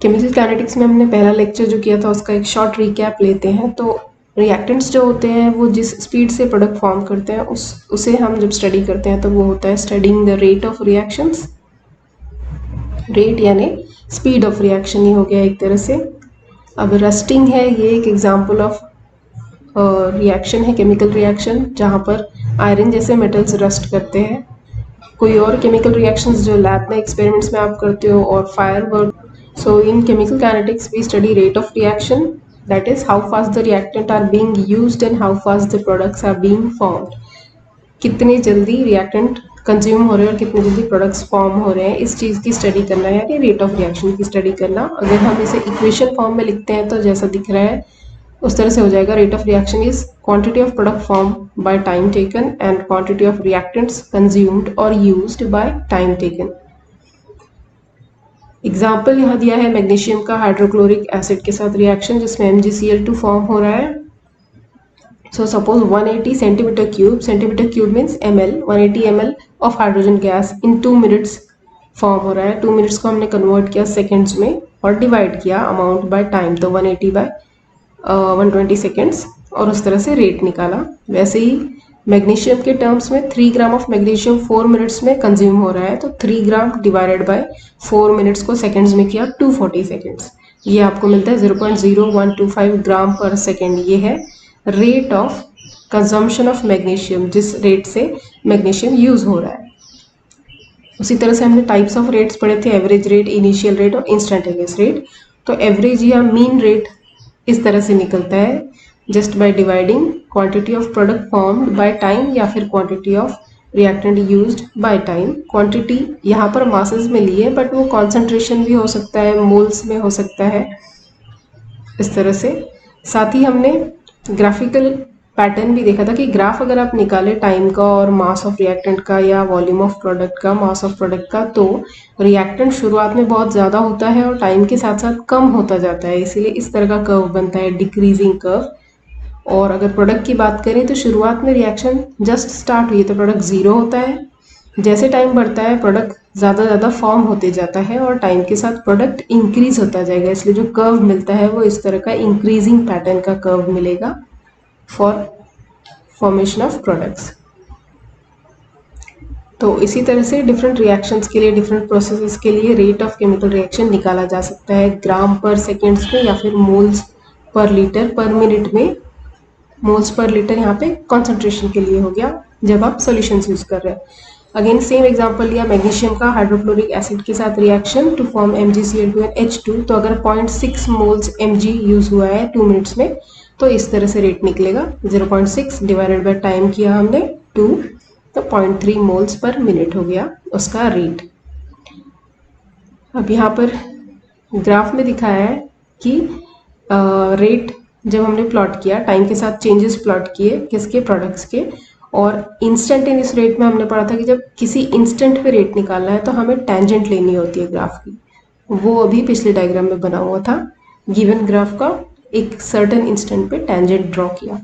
Chemical kinetics में हमने पहला लेक्चर जो किया था उसका एक शॉर्ट रिकैप लेते हैं। तो रिएक्टेंट्स जो होते हैं वो जिस स्पीड से प्रोडक्ट फॉर्म करते हैं उसे हम जब स्टडी करते हैं तो वो होता है studying the rate of reactions. Rate यानी स्पीड ऑफ रिएक्शन ही हो गया एक तरह से। अब रस्टिंग है, ये एक एग्जांपल ऑफ रिएक्शन है, केमिकल रिएक्शन जहाँ पर आयरन जैसे मेटल्स रस्ट करते हैं। कोई और केमिकल रिएक्शंस जो लैब में एक्सपेरिमेंट्स में आप करते हो, और fire work. So in chemical kinetics, we study rate of reaction, that is how fast the reactant are being used and how fast the products are being formed. कितने जल्दी reactant consume हो रहे हैं और कितने जल्दी प्रोडक्ट्स फॉर्म हो रहे हैं, इस चीज़ की स्टडी करना है, यानी रेट ऑफ रिएक्शन की स्टडी करना। अगर हम इसे इक्वेशन फॉर्म में लिखते हैं तो जैसा दिख रहा है उस तरह से हो जाएगा। Rate of reaction is quantity of product form by time taken and quantity of reactants consumed और used by time taken. Example यहाँ दिया है मैग्नीशियम का हाइड्रोक्लोरिक एसिड के साथ रिएक्शन जिसमें MgCl2 फॉर्म हो रहा है। So suppose 180 centimetre cube means ml, 180 ml of hydrogen gas in 2 minutes form हो रहा है। 2 मिनट्स को हमने कन्वर्ट किया सेकेंड्स में और डिवाइड किया अमाउंट बाय टाइम, तो 180 बाय 120 सेकेंड्स, और उस तरह से रेट निकाला। वैसे ही मैग्नीशियम के टर्म्स में 3 ग्राम ऑफ मैग्नीशियम 4 मिनट्स में कंज्यूम हो रहा है, तो 3 ग्राम डिवाइडेड बाय 4 मिनट्स को सेकेंड्स में किया 240 सेकेंड्स, ये आपको मिलता है 0.0125 ग्राम पर सेकेंड। ये है rate of consumption of magnesium, जिस रेट से मैग्नीशियम यूज हो रहा है। उसी तरह से हमने टाइप्स ऑफ रेट्स पढ़े थे, एवरेज रेट, इनिशियल रेट और इंस्टेंटेनियस रेट। तो एवरेज या मीन रेट इस तरह से निकलता है, just by dividing quantity of product formed by time या फिर quantity of reactant used by time. Quantity यहाँ पर मासेस में ली है, बट वो कॉन्सेंट्रेशन भी हो सकता है, मोल्स में हो सकता है, इस तरह से। साथ ही हमने ग्राफिकल पैटर्न भी देखा था कि ग्राफ अगर आप निकालें टाइम का और मास ऑफ रिएक्टेंट का या वॉल्यूम ऑफ प्रोडक्ट का, मास ऑफ प्रोडक्ट का, तो रिएक्टेंट शुरुआत में बहुत ज़्यादा होता है और टाइम के साथ साथ कम होता जाता है, इसीलिए इस तरह का कर्व बनता है, डिक्रीजिंग कर्व। और अगर प्रोडक्ट की बात करें तो शुरुआत में रिएक्शन जस्ट स्टार्ट हुई तो प्रोडक्ट ज़ीरो होता है, जैसे टाइम बढ़ता है प्रोडक्ट ज़्यादा फॉर्म होते जाता है और टाइम के साथ प्रोडक्ट इंक्रीज होता जाएगा, इसलिए जो कर्व मिलता है वो इस तरह का इंक्रीजिंग पैटर्न का कर्व मिलेगा फॉर फॉर्मेशन ऑफ प्रोडक्ट्स। तो इसी तरह से डिफरेंट रिएक्शंस के लिए, डिफरेंट प्रोसेसेस के लिए रेट ऑफ केमिकल रिएक्शन निकाला जा सकता है ग्राम पर सेकेंड्स में या फिर मोल्स पर लीटर पर मिनट में। मोल्स पर लीटर यहाँ पे कॉन्सेंट्रेशन के लिए हो गया जब आप सॉल्यूशंस यूज कर रहे हैं। अगेन सेम एग्जांपल लिया मैग्नीशियम का हाइड्रोक्लोरिक एसिड के साथ reaction to form MgCl2 and H2। तो अगर 0.6 मोल्स Mg यूज हुआ है 2 मिनट्स में तो इस तरह से रेट निकलेगा, 0.6 डिवाइडेड बाय टाइम किया हमने 2, तो 0.3 मोल्स पर मिनट हो गया उसका रेट। अब यहाँ पर ग्राफ में दिखाया है कि रेट जब हमने प्लॉट किया, टाइम के साथ चेंजेस प्लॉट किए किसके, प्रोडक्ट्स के। और इंस्टेंटेनियस रेट में हमने पढ़ा था कि जब किसी इंस्टेंट पे रेट निकालना है तो हमें टेंजेंट लेनी होती है ग्राफ की, वो अभी पिछले डायग्राम में बना हुआ था। गिवन ग्राफ का एक सर्टेन इंस्टेंट पे टेंजेंट ड्रॉ किया।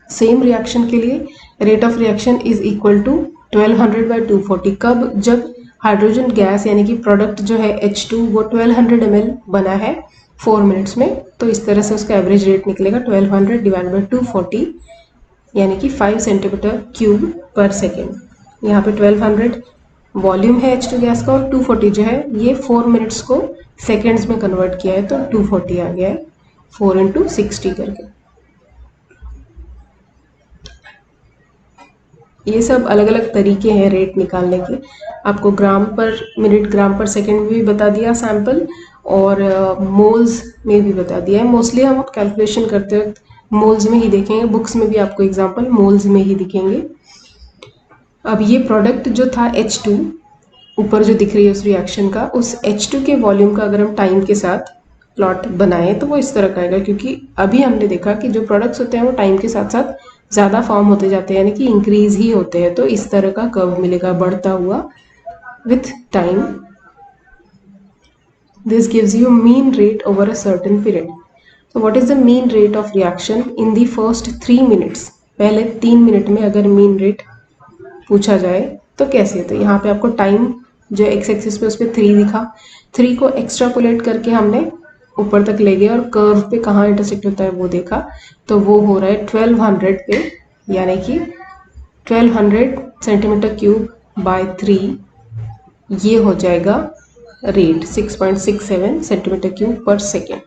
सेम रिएक्शन के लिए rate of reaction is equal to 1200 by 240। कब, जब हाइड्रोजन गैस यानी कि प्रोडक्ट जो है H2 वो 1200 ml बना है 4 मिनट्स में, तो इस तरह से उसका एवरेज रेट निकलेगा 1200 डिवाइड बाई 240 यानी कि 5 सेंटीमीटर क्यूब पर सेकेंड। यहाँ पे 1200 वॉल्यूम है H2 गैस का और 240 जो है ये 4 मिनट्स को सेकेंड्स में कन्वर्ट किया है, तो 240 आ गया है 4 इंटू 60 करके। ये सब अलग अलग तरीके हैं रेट निकालने के। आपको ग्राम पर मिनट, ग्राम पर सेकेंड में भी बता दिया सैंपल, और मोल्स में भी बता दिया है। मोस्टली हम कैलकुलेशन करते वक्त मोल्स में ही देखेंगे, बुक्स में भी आपको एग्जांपल मोल्स में ही दिखेंगे। अब ये प्रोडक्ट जो था H2 ऊपर जो दिख रही है उस रिएक्शन का, उस H2 के वॉल्यूम का अगर हम टाइम के साथ प्लॉट बनाएं तो वो इस तरह का आएगा, क्योंकि अभी हमने देखा कि जो प्रोडक्ट्स होते हैं वो टाइम के साथ साथ ज़्यादा फॉर्म होते जाते हैं, यानी कि इंक्रीज ही होते हैं, तो इस तरह का कर्व मिलेगा बढ़ता हुआ with time. This gives you mean rate over a certain period. तो what is the mean rate of reaction in the first 3 minutes. पहले 3 मिनट में अगर मीन रेट पूछा जाए तो कैसे, तो यहाँ पे आपको टाइम जो एक्स एक्सिस पे उस पर 3 दिखा, 3 को एक्स्ट्रापोलेट करके हमने ऊपर तक ले गए और कर्व पे कहाँ इंटरसेक्ट होता है वो देखा, तो वो हो रहा है 1200 पे, यानी कि 1200 सेंटीमीटर क्यूब बाय 3, ये हो जाएगा रेट 6.67 सेंटीमीटर क्यूब पर सेकेंड।